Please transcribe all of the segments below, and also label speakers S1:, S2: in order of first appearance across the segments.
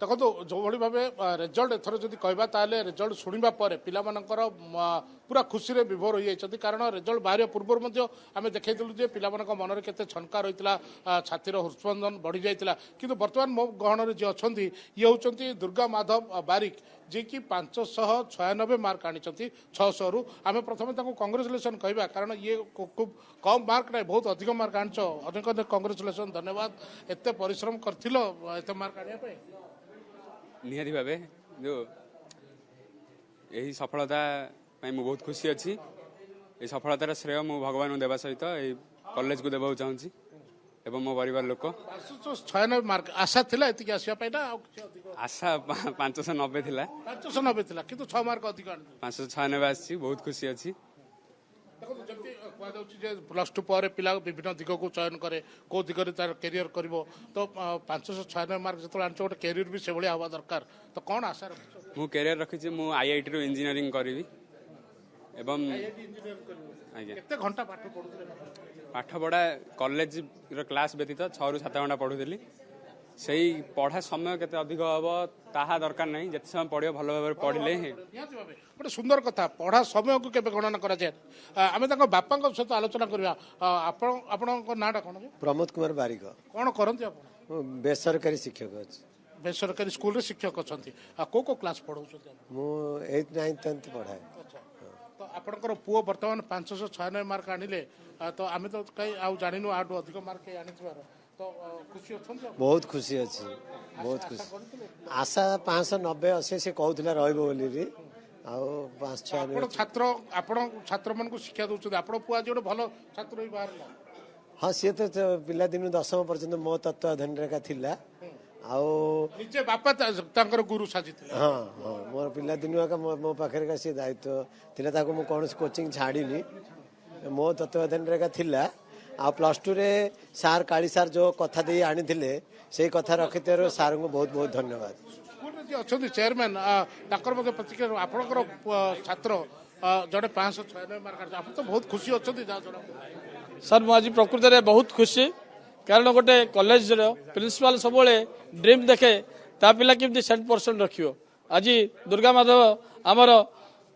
S1: देखो जो भाव रेजल्ट एथर जदि कहबा ताले रेजल्ट शुणा पर पिलामानकर पूरा खुशी रे विभोर हो जाइछथि कारण रेजल्ट बाहर पूर्व आम देखैलु जे पिलामानक मनरे केते छनका रहितला छातीर हृस्पंदन बढ़ी जाइतला किंतु वर्तमान मो गहन जे अछंती ये होचंती दुर्गा माधव बारिक जे कि 596 मार्क आनी 600 रु आम प्रथम कंग्रेचुलेसन कहबा कारण ये खूब कम मार्क ना बहुत अधिक मार्क आनछ अनेक अनेक कंग्रेचुलेसन धन्यवाद एते परिश्रम करथिलो एते मार्क आनिया पे
S2: निहारी भावे जो यही सफलता मैं बहुत खुशी अच्छी ये सफलतार श्रेय मु भगवान देवा सहित कॉलेज को देवा चाहूँगी एवं मो परिवार लोक
S1: 596 मार्क आशा थिला एतिक आसिया पाइना
S2: आशा 590 थिला
S1: 590 थिला किंतु 6 मार्क अधिक आनी
S2: 596 आसी बहुत खुशी अच्छी
S1: देखो जति कहै प्लस टू पर पिला विभिन्न दिग को चयन करे को दिगरे तार कैरियर करिवो तो 596 मार्क जतो आनछ गोटे कैरियर भी से भली हवा दरकार तो कोन आशा रखछ
S2: मु कैरियर रखिछि मु आईआईटी रो इंजीनियरिंग करबी एवं
S1: आईआईटी इंजीनियर करिवो आज्ञा केते घंटा पाठ पढुतले
S2: पाठ पढ़ा कॉलेज क्लास व्यतीत 6 ରୁ 7 घंटा पढ़ुली से पढ़ा समय केते अधिक हम ताहा दरकार नहीं जिते समय पढ़ भल भाव पढ़ले
S1: गोटे सुंदर कथा पढ़ा समय को केबे गणना करा जाए आमे ताको बापा सहित आलोचना करबा आपण नाटा कोन
S3: प्रमोद कुमार बारिक
S1: कोन करंती आपण
S3: बेसरकारी शिक्षक अछि
S1: बेसरकारी स्कूल रे शिक्षक अछंती को क्लास पढौछथि
S3: मु 8 9 10th पढ़ाए
S1: तो आपणकर पुओ वर्तमान 596 मार्क आनिले तो आमे तो कई आउ जानिनु आडू अधिक मार्क आनिथिबार तो खुशी अछंती
S3: बहुत खुशी अछि बहुत खुशी आशा 590 असे से कहउतला रहइबो बोली रे आ 596
S1: आपण छात्र मन को शिक्षा दोछथि आपण पुआ जे भलो छात्र ही बाहरला
S3: हाँ सी तो पिला दिन 10th पर्यंत मो तत्वाधीन रेखा थिला आओ
S1: निजे बापा तांकर गुरु साजिथिले
S3: हाँ हाँ मोर पिला दिन मो पाखरे का सी दायित्व थिला ताको मो कोन कोचिंग छाड़ीनी मो तत्वाधीन रेखा थिला आ प्लस टू रे सार काली सार जो कथा दे आनी थिले से कथा रखिते सार को बहुत बहुत धन्यवाद
S1: स्कूल रे जे अछंती चेयरमैन ताकर मध्ये प्रतिक्रिया आपणकर छात्र जड़े 596 मार्क आप तो बहुत खुशी अछंती जा जड़ा
S4: सर मुझे प्रकृत में बहुत खुशी कारण गोटे कॉलेज प्रिंसिपाल सब ड्रीम देखे ता पिला केमती 100% रखियो आज दुर्गा माधव आमर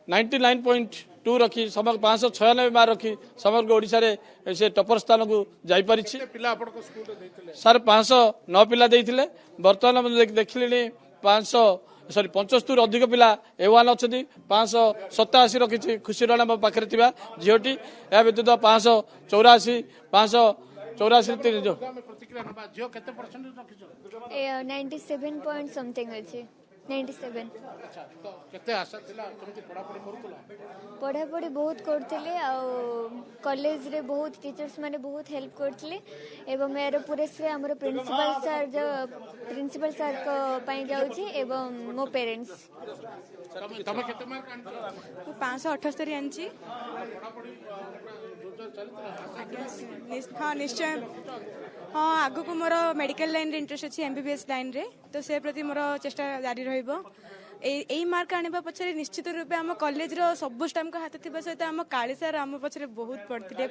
S4: 99.2 रखी समग्र 596 मार्क रखी समग्र ओडिशा रे से टॉपर स्थान को जाई परिछि
S1: पिला आपण को स्कूल रे दैथिले
S4: सर 509 पिला देइथिले वर्तमान देखिले 75 अधिक पिला ए1 अच्छी 587 रखी खुशी राणा मो पाखे झीटी या व्यतीत 584 584
S5: 97 पॉइंट समथिंग अच्छे 97
S1: केते आशा थिला केमती पढापढी करूतला
S5: पढ़ापढ़ी बहुत करथिले आ कॉलेज रे बहुत टीचर्स माने बहुत हेल्प करथिले एवं यार पूरे श्रेय हमर प्रिंसिपल सर को पई जाउची एवं मो पेरेंट्स
S1: तमे केते मार्क आनछ
S6: 578 आनची हाँ निश्चय हाँ आगु को मोर मेडिकल लाइन रे इंटरेस्ट अछि एमबीबीएस लाइन रे तो से प्रति मोर चेष्टा जारी रहइबो एई मार्क आनिबा पछरे निश्चित रूपे हम कॉलेज रो सब स्टाफ को हाथ थिबा सहित हम काली सर हम पछरे बहुत पड़थिले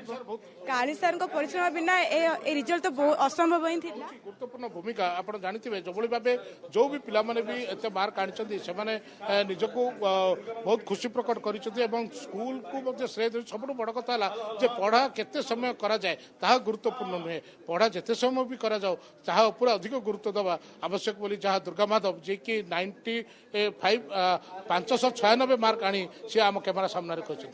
S6: काली सर को परिश्रम बिना ए रिजल्ट तो बहुत असंभव ही थिला
S1: गुरुत्वपूर्ण भूमिका आपण जानिथिबे जबळी भाबे जो भी पिला माने भी एते मार्क आनिचंदी से माने निजको बहुत खुशी प्रकट करिसथि एवं स्कूल को मध्ये श्रेय दे सबटु बड़ कथा हला जे पढ़ा केते समय करा जाय ताहा गुरुत्वपूर्ण नहे पढ़ा जेते समय भी करा जाओ ताहा ऊपर अधिक गुरुत्व दबा आवश्यक बोली जहाँ दुर्गा माधव जे कि 95 596 मार्क आनी से आम कैमेरा सामने कहते